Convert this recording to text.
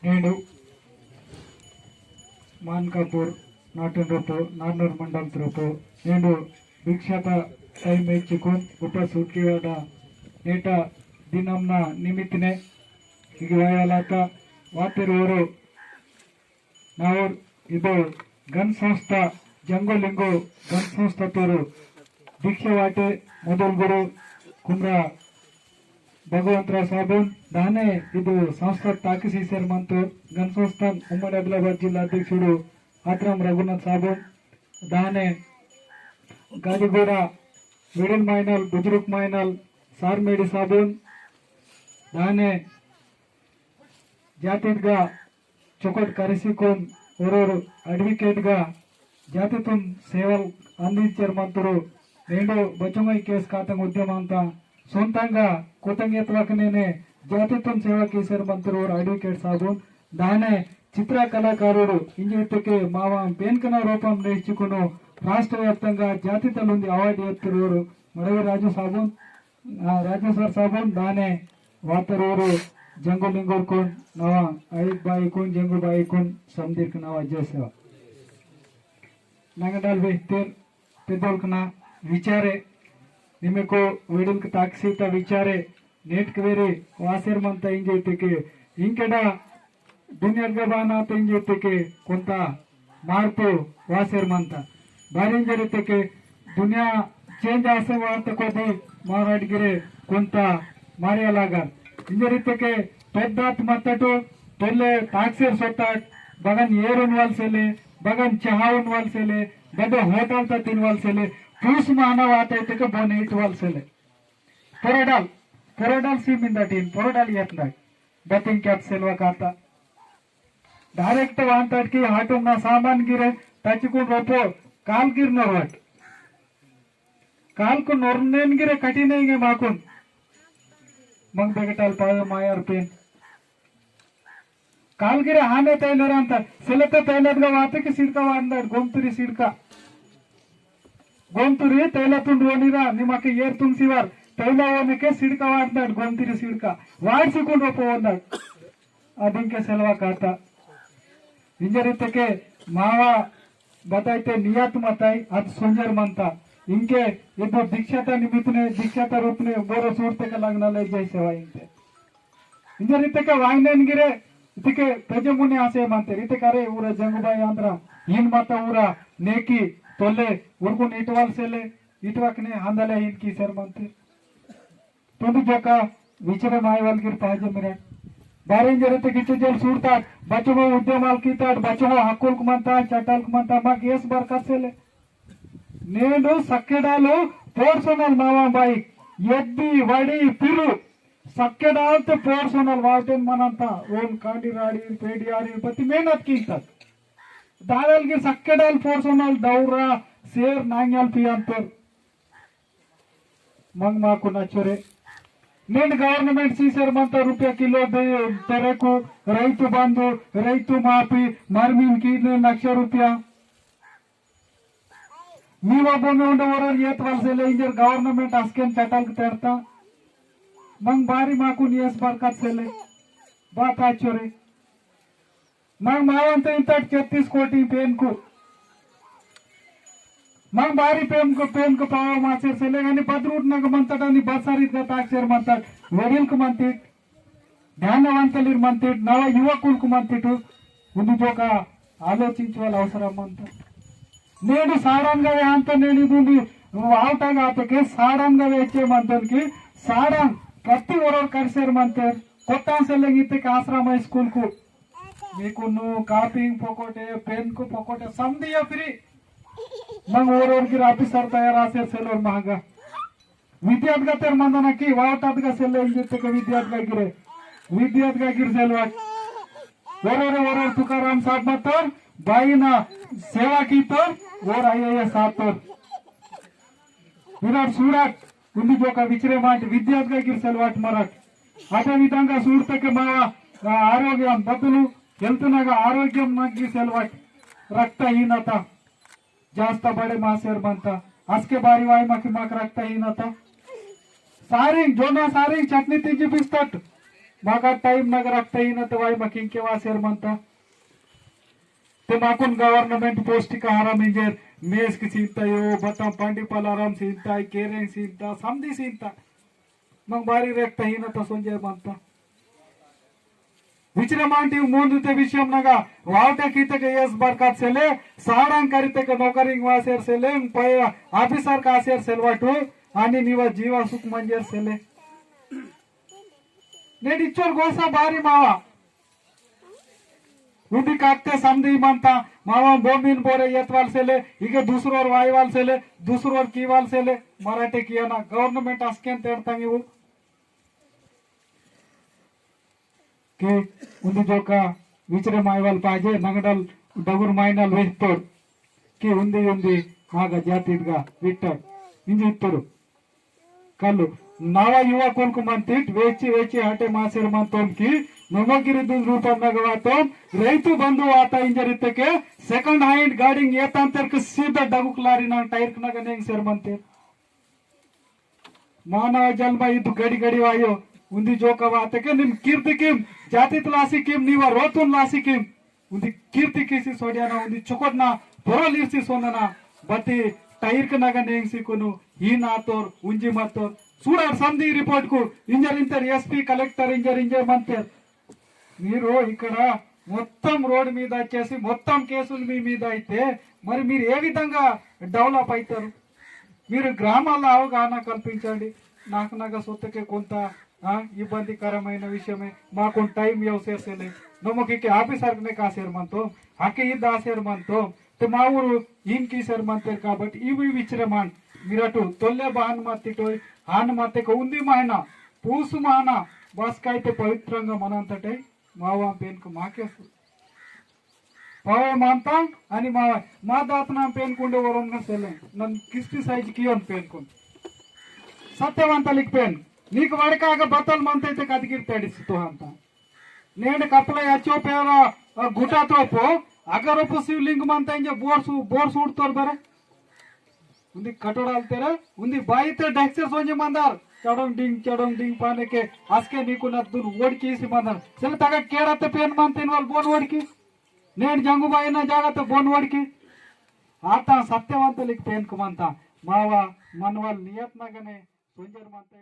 నేను మాన్కాపూర్ నాటనరూపు నాన్నూరు మండలం తరపు నేను భిక్షాత ಟೈಮ್ ಹೆಚ್ಚಿಕೊಂಡು ಊಟ ಸೂಟ್ಕಿವಾಡ ನೇಟ ದಿನಂನ ನಿಮಿತ್ತನೆ ಈಗ ವಾಯಲಾತ ವಾತಿರುವರು ನಾವು ಇದು ಗನ್ ಸಂಸ್ಥಾ ಜಂಗೋಲಿಂಗು ಗನ್ ಸಂಸ್ಥಾ ತೋರು ದೀಕ್ಷೆ ವಾಟೆ ಮೊದಲ ಗುರು ಕುಮ್ರ ಭಗವಂತರಾವ್ ಸಾಬೂನ್ దానే ಇದು ಸಂಸ್ಥಾ ತಾಕಿಸೀಸರ್ ಮಂತು ಗನ್ ಸಂಸ್ಥಾನ್ ಉಮ್ಮಡಿ ಆದಿಲಾబాద్ జిల్లా అధ్యక్షుడు ఆత్రం రఘునాథ్ సాబూన్ దానే గాదిగూడ मिडिल माइनल बुजुर्ग माइनल सारमेडी साबून दाने जातीगा चौकट करेसिकोन ओरोरु अडवकेट गा जातितुन सेवल अंदिंचार मंतुरु नेंडु बचंगई केस कातंग उद्यम अंत सोंतंगा कोतंगेत्वकनेने जातितुन सेवा केसर मंतुरु अडवकेट साबून दाने चित्र कलाकारुडु इंजितके माव पेंकन रूपं नेर्चुकुनु राष्ट्र व्याप्तंगा जातितलुंदी अवार्ड एत्तिरुवरु मडवी राजू साबून राजेश्वर साबून दाने वातरूरु जंगुलिंगूर्कुन नवा ऐक बाईकुन जंगु बाईकुन समदीर्क नवा जैसेवा नंगडाल व्यक्तिर पेदोल्कना विचारे निमेको वेडुल्क ताक्सीता विचारे नेट्क वेरे वासेर मंत इंजेतिके इंकेडा दुनियागा बानात इंजेतिके कोंत मार्पु वासेर मंत भारी जरितके दुनिया चेंज आसे वार्ता कोदी माराडगिरे कुंता मारियालागा इंजरितके पेद्दात मत्तटु तोले ताक्सेर सोटाट बगन येरुन वालसेले बगन चहाउन वालसेले बदो होटल ता तीन वालसेले पूस मानव आते तके बोने इट वालसेले पोरोडाल सीमिंदा टीन पोरोडाल यत्ना बतिंग कैप्सेलवा काता डायरेक्ट वांटाट की हाटुम ना सामान गिरे तचकुन रोपो काल गिरनर वाट काल को नोरनेन गिरे कठिनेंगे माकुन मंग बेगटाल पावे मायार पेन काल गिरे हाने तैलर अंत सेलते तैलदगा वातके सिडका वांदाड गोंतुरी तैल ತುಂಡುವನಿರ ನಿಮಕ್ಕೆ ಏರ್ ತುಂಬಿಸಿವಾರ್ ತೈಲವನಕ್ಕೆ ಸಿಡ್ಕ ವಾಡ್ದಾಡ್ ಗೊಂತಿರಿ ಸಿಡ್ಕ ವಾಡ್ಸಿಕೊಂಡು ಹೋಗೋದಾಡ್ ಅದಕ್ಕೆ ಸೆಲ್ವಾ ಕಾತ ಇಂಜರಿತಕ್ಕೆ ಮಾವ बताइते नियत मताई आज सुंजर मनता इनके इधर दीक्षाता निमित्तने दीक्षाता रूपने बोरो सूरते का लगना ले जैसे वाई इनते इंजर इतने का वाइने निगिरे इतने के तेजमुने आसे मनते इतने करे उरा जंगुबाई आंध्रा इन मता उरा नेकी तोले उर्कुन इटवाल सेले इटवाकने हांदले इनकी सर मनते तुंदु जोका विचरे मायवाल गिर पाजे मेरे बारें जरिते किचु जल सूरतात बच्चों उद्यमाल कीताड बच्चों हक्कुल कुमंता चटाल कुमंता मा केस बरकत सेले नेडु सक्केडालु पोर्सनल मावा बाइक यद्दी वडी पिरु सक्केडाल ते पोर्सनल वाटेन मनंता ओन कांडी राडी पेडियारी पति मेहनत कीतात दावेल गे सक्केडाल पोर्सनल दौरा शेर नांगल पियांतर मंग माकु नचोरे నేను గవర్నమెంట్ సీసర్ మంత రూపాయ కిలో తెరకు రైతు బంధు రైతు మాఫీ మర్మీన్కి 1 లక్ష రూపాయ మీ ಒಬ್ಬೊಮ್ಮೆ ఉండవరు ಏತ್ ವಲ್ಸೆಲೆ ಇಂಜರ್ ಗವರ್ನಮೆಂಟ್ ಅಸ್ಕೆನ್ ಚಟಲ್ಕ ತೆರ್ತಾ ಮಂಗ್ ಬಾರಿ ಮಾಕು ನಿಯಸ್ ಬರ್ಕತ್ ಸೆಲೆ ಬಾತ್ ಆಚೋರೆ ಮಂಗ್ ಮಾವಂತ ಇಂತ 36 ಕೋಟಿ पेन मग बारी पेम को पावा मासेर सेले आणि बदरूट नग म्हणतात आणि बसारीत गत अक्षर म्हणतात वडील क म्हणतात ध्यानವಂತಲಿರ್ म्हणतात नव युवकुल क म्हणतात ಒಂದು ಜೋಕ ಆಲೋಚಿಸುವಲ ಅವಸರ म्हणतात నేడు సాడంగవే ಅಂತ నేడిదుంది ఆవటాಗ ಆತಕ್ಕೆ సాడంగవే ಹೆಚ್ಚೆ म्हणतात సాడం ಪ್ರತಿ ಓರೋರ್ ಕರ್ಸೇರ್ म्हणतात ಕೊಟ್ಟಾನ್ ಸೆಲ್ಲಂಗಿತ್ತೆ ಆಶ್ರಮ ಸ್ಕೂಲ್ ಕು మీకు ಕಾಪಿಂಗ್ ಪೊಕೋಟೆ ಪೆನ್ ಕು ಪೊಕೋಟೆ ಸಂದಿಯ ಫ್ರೀ मग ओरोर गिर ऑफिसर तयार असे सेलोर महागा विद्यार्थी तर मंदना की वावटात का सेल इंजिते का विद्यार्थी का गिर सेलवाट ओरोर तुकाराम साहब मतर बाईना सेवा की तर और आईएएस सातर विराट सूरत उन्नी जो का विचरे माट विद्यार्थी का गिर सेलवाट मराठ अटे विधंगा सूरतके मावा आरोग्य बदलू हेल्तनागा आरोग्यम नगी सेलवाट रक्तहीनता जास्त बड़े मासेर बनता असके बारी वाई माकी माक रखता ही नता सारी जोना सारी चटनी तीजी पिस्तट म्हाका टाइम नगर राखता येईना तर वाय म्हाका इंके वासेर म्हणता ते माकून गवर्नमेंट पौष्टिक आहार म्हणजे मेज की सीनता यो बता पंडी पलाराम सीनता केरेंग सीनता समधी सीनता मग बारी रेखता येईना तर संजय म्हणता विचरमांटी ಮುಂದೆ ವಿಷಯಂ ನಗ ವಾವಟ ಕೀತಕ ಎಸ್ ಬರ್ಕಾತ್ ಸೆಲೆ ಸಾಡಂಗ್ ಕರಿತಕ नोकरिंग वासेर सेले पय ऑफिसर कासेर सेलवाटू आणि निवा जीवा सुख मंजेर सेले नेडिचोर गोसा बारी मावा उदी काकते समधी म्हणता मावा बोमीन बोरे येतवाल सेले ಈಗ दुसरोर वायवाल सेले दुसरोर कीवाल सेले मराठी कियाना गवर्नमेंट अस्केन तेडता ನೀವು के उंदी जोका विचरे मायवाल पाहिजे नगडल डगुर मायनाल वेस्तोड की उंदी उंदी मागा जातीगा विट्टर इंजी इत्तರು ಕಲ್ಲು ನಾವ ಯುವಕುಲ್ಕು ಮಂತಿಟ್ ವೇಚಿ ವೇಚಿ ಹಟೆ ಮಾಸೇರ್ ಮಂತೋಂಕಿ ನಮಗಿರಿ ದುಂದ್ ರೂಪನಾಗವಾತೋ ರೈತು ಬಂದು ಆತ ಇಂಜರಿತಕ್ಕೆ ಸೆಕೆಂಡ್ ಹ್ಯಾಂಡ್ ಗಾಡಿಂಗ್ ಏತಾಂತರ್ಕ ಸೀದಾ ಡಗುಕ್ ಲಾರಿ ನಾ ಟೈರ್ಕ್ ನಗ ನೆಂಗ್ ಸೇರ್ ಮಂತೆ ಮಾನವ ಜನ್ಮ ಇದು ಗಡಿ ಗಡಿ ವಾಯೋ उंदी जोकवा आतके निम कीर्ति किम जातीत लासी किम नीवा रोतुन लासी किम उंदी कीर्ति किसी सोडियाना उंदी चुकोडना बोरल इर्सी सोनना बती टायर कनागा नेंगसी कोनु ही नातोर उंजी मातोर सूडर संधि रिपोर्ट को इंजर इंटर एसपी कलेक्टर इंजर इंजर मंतर మీరు ఇక్కడ మొత్తం రోడ్ మీద వచ్చేసి మొత్తం కేసులు మీ మీద అయితే మరి మీరు ఏ విధంగా డెవలప్ అవుతారు మీరు గ్రామాల్లో అవగాహన కల్పించండి నాకు నగ సొత్తకే కొంత इब्बंदिकरమైన विषयमे माको टाइम येवसेर सेले नमकी आफीसर ने कासेर म्हणतो हके इद्द आसेर म्हणतो ते माऊरू इन कीसेर म्हणतेर काबट्टी इवी विचरे मान मिरटू तोल्ले बहान मातिटोय हान माते उंदी मायना पूस माना बस काय ते पवित्रंगा मनांतटे मावा पेन को माकेस पावे मानता आणि मा दातना पेन कुंडे वरून सेले नन किस्ती साइज कियोन पेन कोन सत्यವಂತಲಿಕ್ पेन నీకు వడకాక బతల్ మంతైతే కదిగిర్తాడిస్తూ ಅಂತ నేను కప్పల యచ్చోపేర గుటాతోపు అగరపు శివలింగ మంత ఇంజ ಬೋರ್ಸ್ ಉಡ್ತೋರ್ ಬರೆ ಉಂದಿ ಕಟೋಡಾಲ್ತೆರ ಉಂದಿ ಬಾಯಿತೆ ಡಾಕ್ಟರ್ ಸೋಂಜೆ ಮಂದಾರ್ ಚಡಂಗ್ ಡಿಂಗ್ ಪಾನೆಕೆ ಆಸ್ಕೆ ನೀಕು ನದ್ದು ಓಡ್ಕೀಸಿ ಮಂದಾರ್ ಸಲ ತಗ ಕೇಡತ್ತೆ ಪೇನ್ ಮಂತೇನ್ ವಲ್ ಬೋನ್ ಓಡ್ಕಿ నేను జంగు బాయిన జాగత బోన్ ఓడ్కి ఆత సత్యవంతలికి పేన్ కుమంత మావ మనవల్ నియత్నగనే సోంజర్ మంత